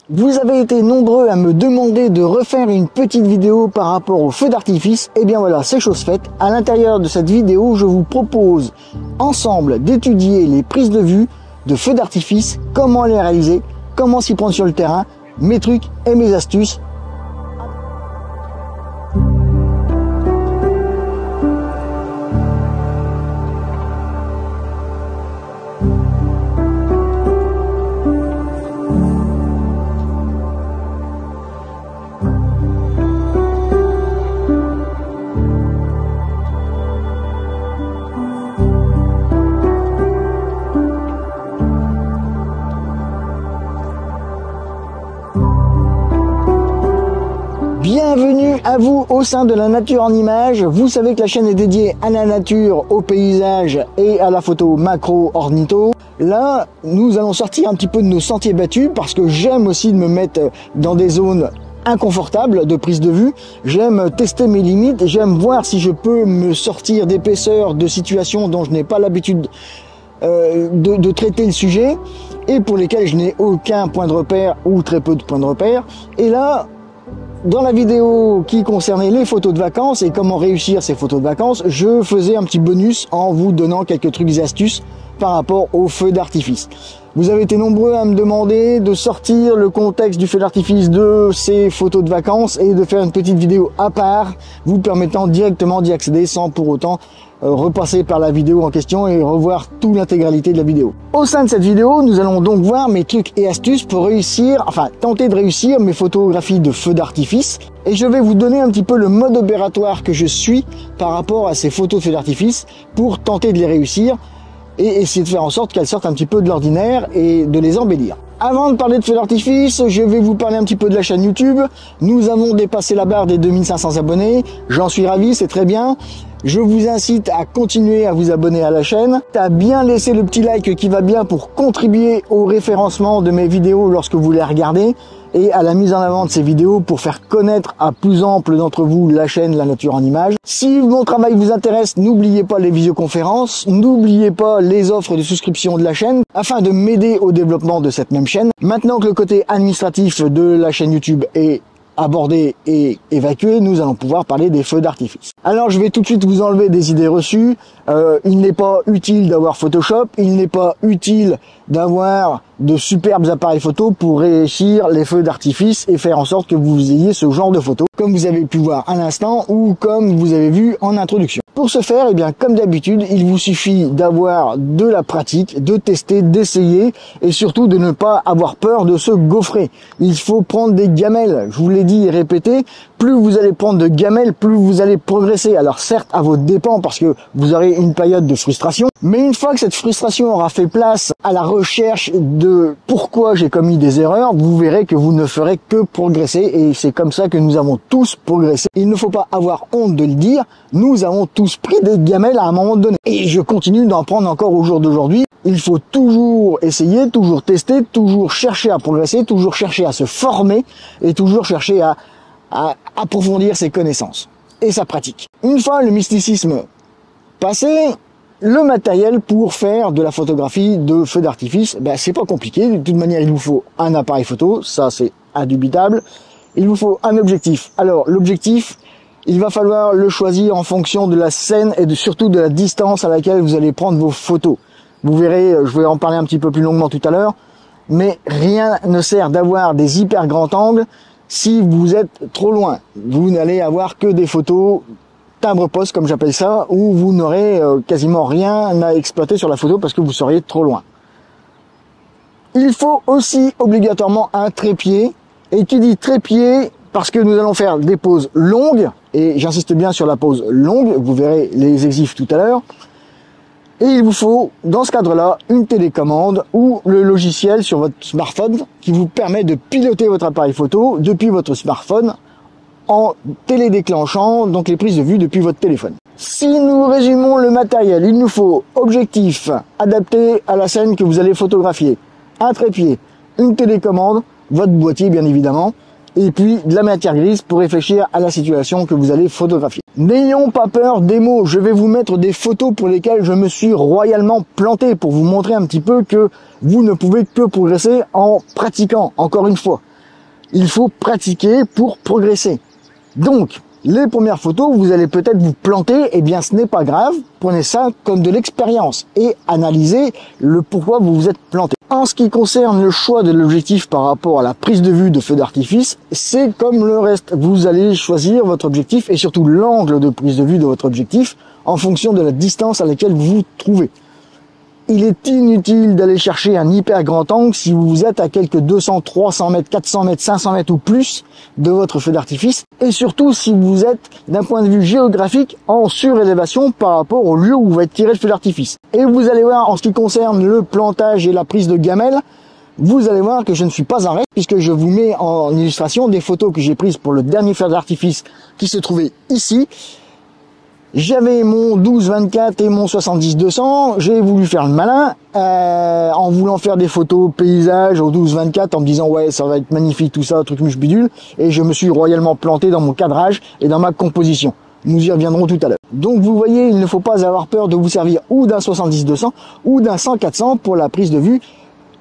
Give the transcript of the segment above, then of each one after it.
Vous avez été nombreux à me demander de refaire une petite vidéo par rapport au feu d'artifice. Et bien voilà, c'est chose faite. À l'intérieur de cette vidéo, je vous propose ensemble d'étudier les prises de vue de feux d'artifice, comment les réaliser, comment s'y prendre sur le terrain, mes trucs et mes astuces. Bienvenue à vous au sein de la nature en images. Vous savez que la chaîne est dédiée à la nature, au paysage et à la photo macro ornitho. Là, nous allons sortir un petit peu de nos sentiers battus parce que j'aime aussi de me mettre dans des zones inconfortables de prise de vue. J'aime tester mes limites, j'aime voir si je peux me sortir d'épaisseur de situations dont je n'ai pas l'habitude de traiter le sujet et pour lesquelles je n'ai aucun point de repère ou très peu de points de repère. Et là, dans la vidéo qui concernait les photos de vacances et comment réussir ces photos de vacances, je faisais un petit bonus en vous donnant quelques trucs et astuces par rapport au feu d'artifice. Vous avez été nombreux à me demander de sortir le contexte du feu d'artifice de ces photos de vacances et de faire une petite vidéo à part, vous permettant directement d'y accéder sans pour autant repasser par la vidéo en question et revoir toute l'intégralité de la vidéo. Au sein de cette vidéo, nous allons donc voir mes trucs et astuces pour réussir, enfin tenter de réussir mes photographies de feux d'artifice. Et je vais vous donner un petit peu le mode opératoire que je suis par rapport à ces photos de feux d'artifice pour tenter de les réussir et essayer de faire en sorte qu'elles sortent un petit peu de l'ordinaire et de les embellir. Avant de parler de feux d'artifice, je vais vous parler un petit peu de la chaîne YouTube. Nous avons dépassé la barre des 2500 abonnés. J'en suis ravi, c'est très bien. Je vous incite à continuer à vous abonner à la chaîne, à bien laisser le petit like qui va bien pour contribuer au référencement de mes vidéos lorsque vous les regardez et à la mise en avant de ces vidéos pour faire connaître à plus ample d'entre vous la chaîne La Nature en Images. Si mon travail vous intéresse, n'oubliez pas les visioconférences, n'oubliez pas les offres de souscription de la chaîne afin de m'aider au développement de cette même chaîne. Maintenant que le côté administratif de la chaîne YouTube est abordé et évacué, nous allons pouvoir parler des feux d'artifice. Alors je vais tout de suite vous enlever des idées reçues. Il n'est pas utile d'avoir Photoshop, il n'est pas utile d'avoir de superbes appareils photo pour réussir les feux d'artifice et faire en sorte que vous ayez ce genre de photos, comme vous avez pu voir à l'instant ou comme vous avez vu en introduction. Pour ce faire, eh bien, comme d'habitude, il vous suffit d'avoir de la pratique, de tester, d'essayer et surtout de ne pas avoir peur de se gaufrer. Il faut prendre des gamelles, je vous l'ai dit et répété, plus vous allez prendre de gamelles, plus vous allez progresser. Alors certes, à vos dépens parce que vous aurez une période de frustration, mais une fois que cette frustration aura fait place à la recherche de pourquoi j'ai commis des erreurs, vous verrez que vous ne ferez que progresser et c'est comme ça que nous avons tous progressé. Il ne faut pas avoir honte de le dire, nous avons tous pris des gamelles à un moment donné et je continue d'en prendre encore au jour d'aujourd'hui. Il faut toujours essayer, toujours tester, toujours chercher à progresser, toujours chercher à se former et toujours chercher à approfondir ses connaissances et sa pratique. Une fois le mysticisme passé, le matériel pour faire de la photographie de feux d'artifice, c'est pas compliqué. De toute manière, il vous faut un appareil photo, ça c'est indubitable. Il vous faut un objectif. Alors l'objectif, il va falloir le choisir en fonction de la scène et surtout de la distance à laquelle vous allez prendre vos photos. Vous verrez, je vais en parler un petit peu plus longuement tout à l'heure, mais rien ne sert d'avoir des hyper grands angles si vous êtes trop loin. Vous n'allez avoir que des photos timbre-poste, comme j'appelle ça, où vous n'aurez quasiment rien à exploiter sur la photo parce que vous seriez trop loin. Il faut aussi obligatoirement un trépied, et qui dit trépied parce que nous allons faire des poses longues, et j'insiste bien sur la pose longue, vous verrez les exifs tout à l'heure, et il vous faut, dans ce cadre-là, une télécommande ou le logiciel sur votre smartphone qui vous permet de piloter votre appareil photo depuis votre smartphone en télédéclenchant donc les prises de vue depuis votre téléphone. Si nous résumons le matériel, il nous faut objectif adapté à la scène que vous allez photographier, un trépied, une télécommande, votre boîtier bien évidemment, et puis de la matière grise pour réfléchir à la situation que vous allez photographier. N'ayons pas peur des mots, je vais vous mettre des photos pour lesquelles je me suis royalement planté pour vous montrer un petit peu que vous ne pouvez que progresser en pratiquant, encore une fois. Il faut pratiquer pour progresser. Donc, les premières photos, vous allez peut-être vous planter, eh bien ce n'est pas grave, prenez ça comme de l'expérience et analysez le pourquoi vous vous êtes planté. En ce qui concerne le choix de l'objectif par rapport à la prise de vue de feu d'artifice, c'est comme le reste, vous allez choisir votre objectif et surtout l'angle de prise de vue de votre objectif en fonction de la distance à laquelle vous vous trouvez. Il est inutile d'aller chercher un hyper grand angle si vous êtes à quelques 200, 300 mètres, 400 mètres, 500 mètres ou plus de votre feu d'artifice. Et surtout si vous êtes d'un point de vue géographique en surélévation par rapport au lieu où va être tiré le feu d'artifice. Et vous allez voir en ce qui concerne le plantage et la prise de gamelle, vous allez voir que je ne suis pas en reste puisque je vous mets en illustration des photos que j'ai prises pour le dernier feu d'artifice qui se trouvait ici. J'avais mon 12-24 et mon 70-200, j'ai voulu faire le malin en voulant faire des photos paysages au 12-24 en me disant ouais ça va être magnifique tout ça, truc muche bidule, et je me suis royalement planté dans mon cadrage et dans ma composition. Nous y reviendrons tout à l'heure. Donc vous voyez, il ne faut pas avoir peur de vous servir ou d'un 70-200 ou d'un 100-400 pour la prise de vue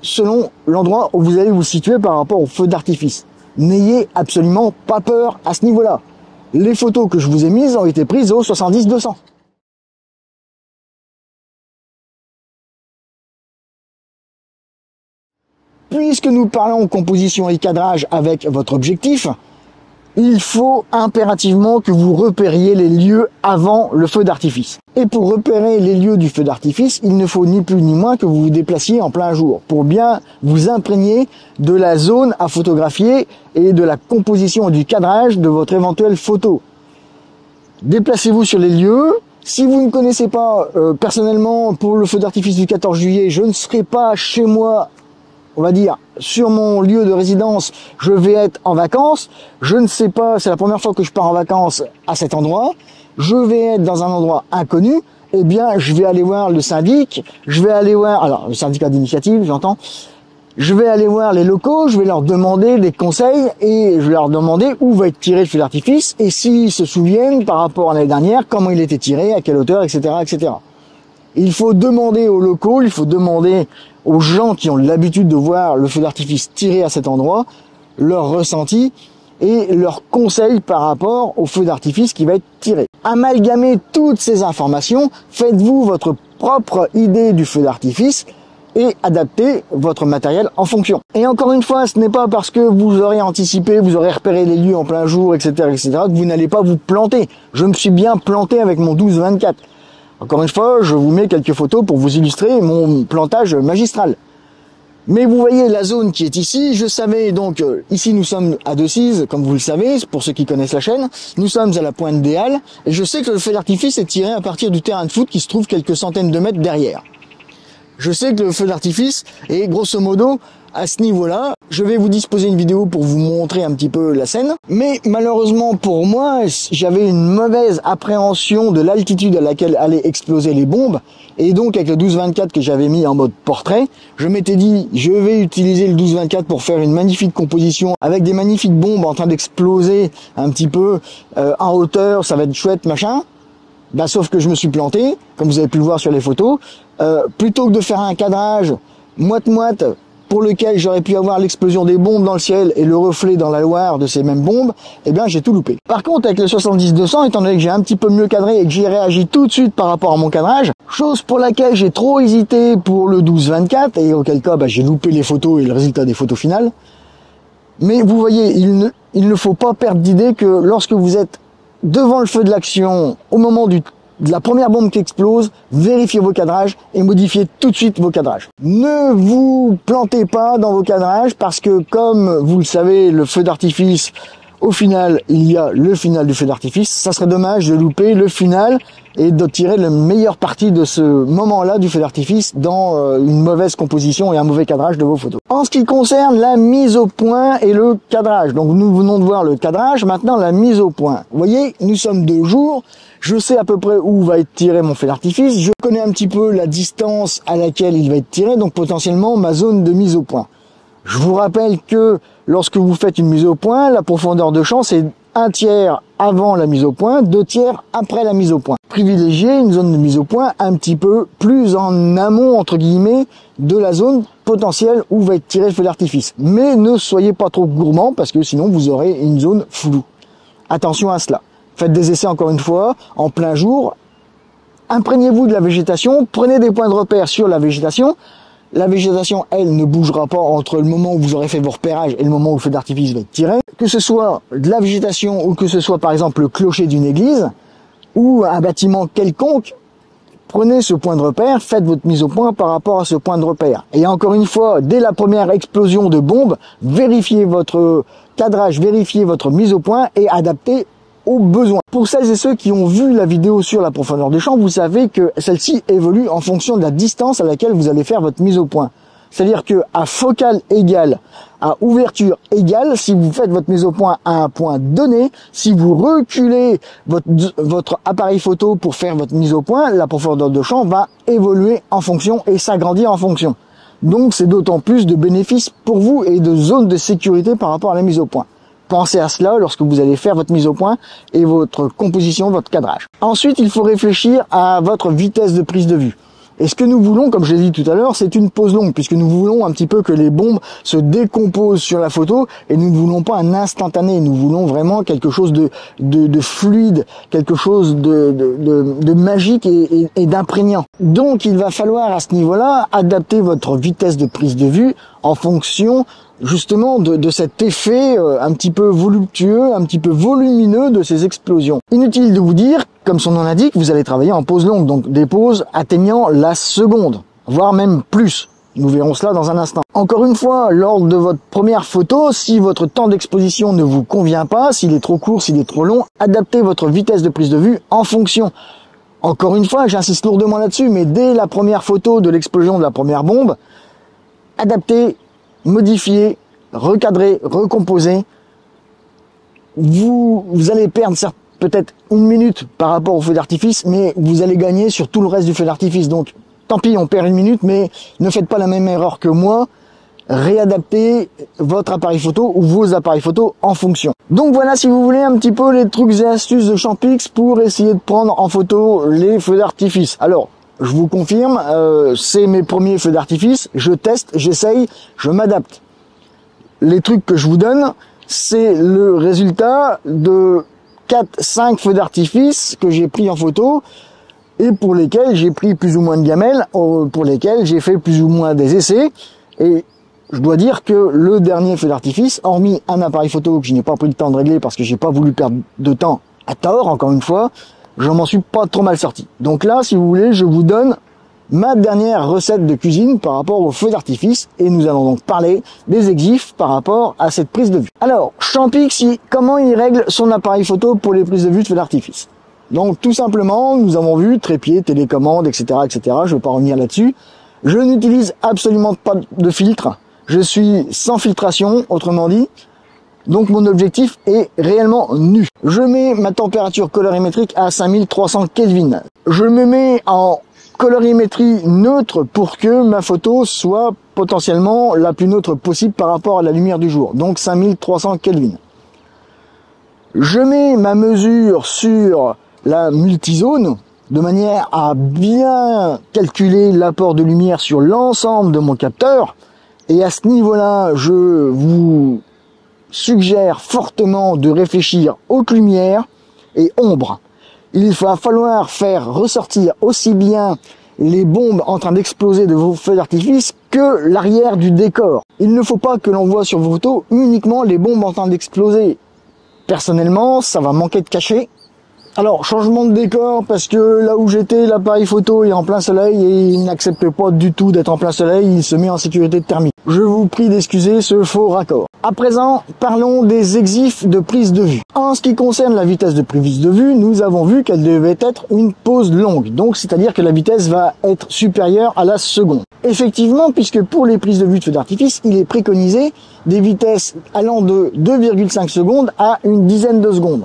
selon l'endroit où vous allez vous situer par rapport au feu d'artifice. N'ayez absolument pas peur à ce niveau-là. Les photos que je vous ai mises ont été prises au 70-200. Puisque nous parlons composition et cadrage avec votre objectif, il faut impérativement que vous repériez les lieux avant le feu d'artifice. Et pour repérer les lieux du feu d'artifice, il ne faut ni plus ni moins que vous vous déplaciez en plein jour pour bien vous imprégner de la zone à photographier et de la composition et du cadrage de votre éventuelle photo. Déplacez-vous sur les lieux. Si vous ne connaissez pas personnellement, pour le feu d'artifice du 14 juillet, je ne serai pas chez moi, on va dire, sur mon lieu de résidence, je vais être en vacances. Je ne sais pas, c'est la première fois que je pars en vacances à cet endroit. Je vais être dans un endroit inconnu. Eh bien, je vais aller voir le syndic. Je vais aller voir, alors, le syndicat d'initiative, j'entends. Je vais aller voir les locaux, je vais leur demander des conseils et je vais leur demander où va être tiré le feu d'artifice et s'ils se souviennent par rapport à l'année dernière, comment il était tiré, à quelle hauteur, etc., etc. Il faut demander aux locaux, il faut demander aux gens qui ont l'habitude de voir le feu d'artifice tiré à cet endroit, leur ressenti et leurs conseils par rapport au feu d'artifice qui va être tiré. Amalgamez toutes ces informations, faites-vous votre propre idée du feu d'artifice et adaptez votre matériel en fonction. Et encore une fois, ce n'est pas parce que vous aurez anticipé, vous aurez repéré les lieux en plein jour, etc., etc., que vous n'allez pas vous planter. Je me suis bien planté avec mon 12-24. Encore une fois, je vous mets quelques photos pour vous illustrer mon plantage magistral. Mais vous voyez la zone qui est ici, je savais donc, ici nous sommes à Decize, comme vous le savez, pour ceux qui connaissent la chaîne, nous sommes à la pointe des Halles, et je sais que le feu d'artifice est tiré à partir du terrain de foot qui se trouve quelques centaines de mètres derrière. Je sais que le feu d'artifice est grosso modo à ce niveau-là. Je vais vous disposer une vidéo pour vous montrer un petit peu la scène. Mais malheureusement pour moi, j'avais une mauvaise appréhension de l'altitude à laquelle allaient exploser les bombes. Et donc avec le 12-24 que j'avais mis en mode portrait, je m'étais dit je vais utiliser le 12-24 pour faire une magnifique composition avec des magnifiques bombes en train d'exploser un petit peu en hauteur, ça va être chouette machin. Bah, sauf que je me suis planté, comme vous avez pu le voir sur les photos. Plutôt que de faire un cadrage moite-moite pour lequel j'aurais pu avoir l'explosion des bombes dans le ciel et le reflet dans la Loire de ces mêmes bombes, eh bien j'ai tout loupé. Par contre avec le 70-200, étant donné que j'ai un petit peu mieux cadré et que j'ai réagi tout de suite par rapport à mon cadrage, chose pour laquelle j'ai trop hésité pour le 12-24 et auquel cas bah, j'ai loupé les photos et le résultat des photos finales. Mais vous voyez, il ne faut pas perdre d'idée que lorsque vous êtes devant le feu de l'action, au moment de la première bombe qui explose, vérifiez vos cadrages et modifiez tout de suite vos cadrages. Ne vous plantez pas dans vos cadrages parce que, comme vous le savez, le feu d'artifice, au final, il y a le final du feu d'artifice. Ça serait dommage de louper le final et de tirer le meilleur parti de ce moment-là du feu d'artifice dans une mauvaise composition et un mauvais cadrage de vos photos. En ce qui concerne la mise au point et le cadrage, donc nous venons de voir le cadrage, maintenant la mise au point. Vous voyez, nous sommes de jour, je sais à peu près où va être tiré mon feu d'artifice, je connais un petit peu la distance à laquelle il va être tiré, donc potentiellement ma zone de mise au point. Je vous rappelle que lorsque vous faites une mise au point, la profondeur de champ c'est 1/3 avant la mise au point, 2/3 après la mise au point. Privilégiez une zone de mise au point un petit peu plus en amont, entre guillemets, de la zone potentiel où va être tiré le feu d'artifice. Mais ne soyez pas trop gourmand parce que sinon vous aurez une zone floue. Attention à cela. Faites des essais encore une fois, en plein jour. Imprégnez-vous de la végétation, prenez des points de repère sur la végétation. La végétation, elle, ne bougera pas entre le moment où vous aurez fait vos repérages et le moment où le feu d'artifice va être tiré. Que ce soit de la végétation ou que ce soit par exemple le clocher d'une église ou un bâtiment quelconque, prenez ce point de repère, faites votre mise au point par rapport à ce point de repère. Et encore une fois, dès la première explosion de bombe, vérifiez votre cadrage, vérifiez votre mise au point et adaptez aux besoins. Pour celles et ceux qui ont vu la vidéo sur la profondeur de champ, vous savez que celle-ci évolue en fonction de la distance à laquelle vous allez faire votre mise au point. C'est-à-dire que à focale égale, à ouverture égale, si vous faites votre mise au point à un point donné, si vous reculez votre appareil photo pour faire votre mise au point, la profondeur de champ va évoluer en fonction et s'agrandir en fonction. Donc c'est d'autant plus de bénéfices pour vous et de zones de sécurité par rapport à la mise au point. Pensez à cela lorsque vous allez faire votre mise au point et votre composition, votre cadrage. Ensuite, il faut réfléchir à votre vitesse de prise de vue. Et ce que nous voulons, comme je l'ai dit tout à l'heure, c'est une pause longue, puisque nous voulons un petit peu que les bombes se décomposent sur la photo, et nous ne voulons pas un instantané, nous voulons vraiment quelque chose de fluide, quelque chose de magique et d'imprégnant. Donc il va falloir à ce niveau-là adapter votre vitesse de prise de vue en fonction justement de cet effet un petit peu voluptueux, un petit peu volumineux de ces explosions. Inutile de vous dire, comme son nom l'indique, vous allez travailler en pause longue, donc des pauses atteignant la seconde, voire même plus. Nous verrons cela dans un instant. Encore une fois, lors de votre première photo, si votre temps d'exposition ne vous convient pas, s'il est trop court, s'il est trop long, adaptez votre vitesse de prise de vue en fonction. Encore une fois, j'insiste lourdement là-dessus, mais dès la première photo de l'explosion de la première bombe, adaptez, modifiez, recadrez, recomposez. Vous allez perdre peut-être une minute par rapport au feu d'artifice, mais vous allez gagner sur tout le reste du feu d'artifice. Donc, tant pis, on perd une minute, mais ne faites pas la même erreur que moi. Réadaptez votre appareil photo ou vos appareils photo en fonction. Donc voilà, si vous voulez, un petit peu les trucs et astuces de Champix pour essayer de prendre en photo les feux d'artifice. Alors, je vous confirme, c'est mes premiers feux d'artifice. Je teste, j'essaye, je m'adapte. Les trucs que je vous donne, c'est le résultat de 4-5 feux d'artifice que j'ai pris en photo et pour lesquels j'ai pris plus ou moins de gamelles, pour lesquels j'ai fait plus ou moins des essais. Et je dois dire que le dernier feu d'artifice, hormis un appareil photo que je n'ai pas pris le temps de régler parce que j'ai pas voulu perdre de temps à tort, encore une fois, je m'en suis pas trop mal sorti. Donc là, si vous voulez, je vous donne ma dernière recette de cuisine par rapport au feu d'artifice et nous allons donc parler des exifs par rapport à cette prise de vue. Alors, Champix, comment il règle son appareil photo pour les prises de vue de feu d'artifice? Donc tout simplement, nous avons vu trépied, télécommande, etc., etc. Je ne vais pas revenir là-dessus. Je n'utilise absolument pas de filtre. Je suis sans filtration, autrement dit. Donc mon objectif est réellement nu. Je mets ma température colorimétrique à 5300 Kelvin. Je me mets en colorimétrie neutre pour que ma photo soit potentiellement la plus neutre possible par rapport à la lumière du jour. Donc 5300 Kelvin. Je mets ma mesure sur la multizone de manière à bien calculer l'apport de lumière sur l'ensemble de mon capteur. Et à ce niveau-là, je vous suggère fortement de réfléchir haute lumière et ombre. Il va falloir faire ressortir aussi bien les bombes en train d'exploser de vos feux d'artifice que l'arrière du décor. Il ne faut pas que l'on voit sur vos photos uniquement les bombes en train d'exploser. Personnellement, ça va manquer de cachet. Alors, changement de décor, parce que là où j'étais, l'appareil photo est en plein soleil et il n'accepte pas du tout d'être en plein soleil, il se met en sécurité thermique. Je vous prie d'excuser ce faux raccord. À présent, parlons des exifs de prise de vue. En ce qui concerne la vitesse de prise de vue, nous avons vu qu'elle devait être une pause longue, donc c'est-à-dire que la vitesse va être supérieure à la seconde. Effectivement, puisque pour les prises de vue de feu d'artifice, il est préconisé des vitesses allant de 2,5 secondes à une dizaine de secondes.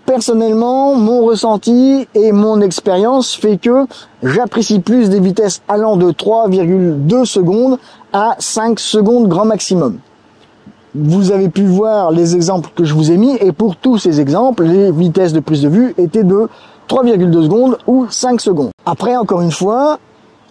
Personnellement, mon ressenti et mon expérience fait que j'apprécie plus des vitesses allant de 3,2 secondes à 5 secondes grand maximum. Vous avez pu voir les exemples que je vous ai mis et pour tous ces exemples, les vitesses de prise de vue étaient de 3,2 secondes ou 5 secondes. Après, encore une fois,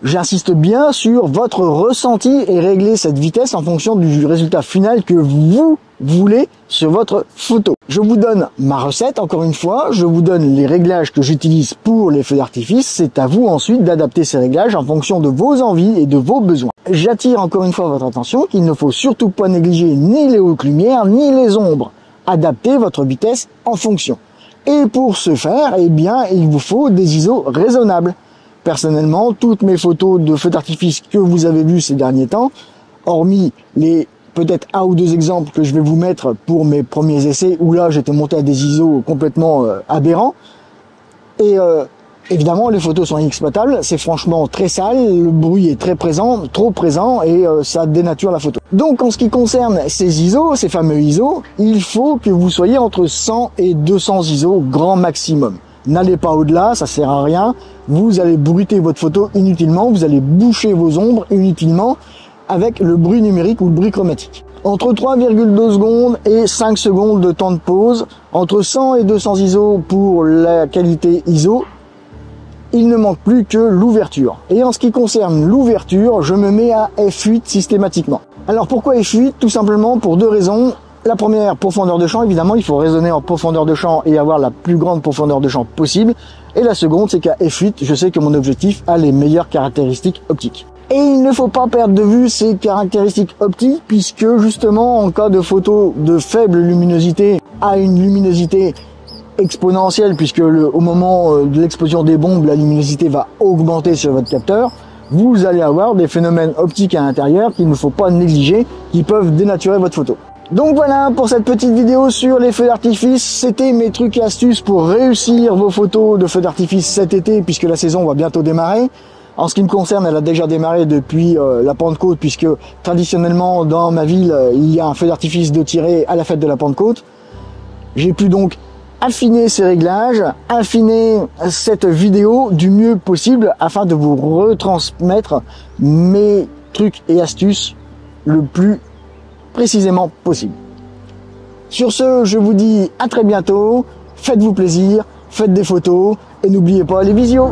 J'insiste bien sur votre ressenti et régler cette vitesse en fonction du résultat final que vous voulez sur votre photo. Je vous donne ma recette, encore une fois, je vous donne les réglages que j'utilise pour les feux d'artifice. C'est à vous ensuite d'adapter ces réglages en fonction de vos envies et de vos besoins. J'attire encore une fois votre attention qu'il ne faut surtout pas négliger ni les hautes lumières ni les ombres. Adaptez votre vitesse en fonction. Et pour ce faire, eh bien, il vous faut des ISO raisonnables. Personnellement, toutes mes photos de feux d'artifice que vous avez vues ces derniers temps, hormis les peut-être un ou deux exemples que je vais vous mettre pour mes premiers essais, où là j'étais monté à des ISO complètement aberrants, et évidemment les photos sont inexploitables, c'est franchement très sale, le bruit est très présent, trop présent, et ça dénature la photo. Donc en ce qui concerne ces ISO, ces fameux ISO, il faut que vous soyez entre 100 et 200 ISO grand maximum. N'allez pas au-delà, ça sert à rien. Vous allez bruiter votre photo inutilement, vous allez boucher vos ombres inutilement avec le bruit numérique ou le bruit chromatique. Entre 3,2 secondes et 5 secondes de temps de pause, entre 100 et 200 ISO pour la qualité ISO, il ne manque plus que l'ouverture. Et en ce qui concerne l'ouverture, je me mets à f8 systématiquement. Alors pourquoi f8? Tout simplement pour deux raisons. La première, profondeur de champ, évidemment, il faut raisonner en profondeur de champ et avoir la plus grande profondeur de champ possible. Et la seconde, c'est qu'à f8, je sais que mon objectif a les meilleures caractéristiques optiques. Et il ne faut pas perdre de vue ces caractéristiques optiques, puisque justement, en cas de photo de faible luminosité à une luminosité exponentielle, puisque au moment de l'explosion des bombes, la luminosité va augmenter sur votre capteur, vous allez avoir des phénomènes optiques à l'intérieur qu'il ne faut pas négliger, qui peuvent dénaturer votre photo. Donc voilà pour cette petite vidéo sur les feux d'artifice. C'était mes trucs et astuces pour réussir vos photos de feux d'artifice cet été, puisque la saison va bientôt démarrer. En ce qui me concerne, elle a déjà démarré depuis la Pentecôte, puisque traditionnellement dans ma ville, il y a un feu d'artifice de tirée à la fête de la Pentecôte. J'ai pu donc affiner ces réglages, affiner cette vidéo du mieux possible afin de vous retransmettre mes trucs et astuces le plus précisément possible. Sur ce, je vous dis à très bientôt, faites-vous plaisir, faites des photos et n'oubliez pas les visios.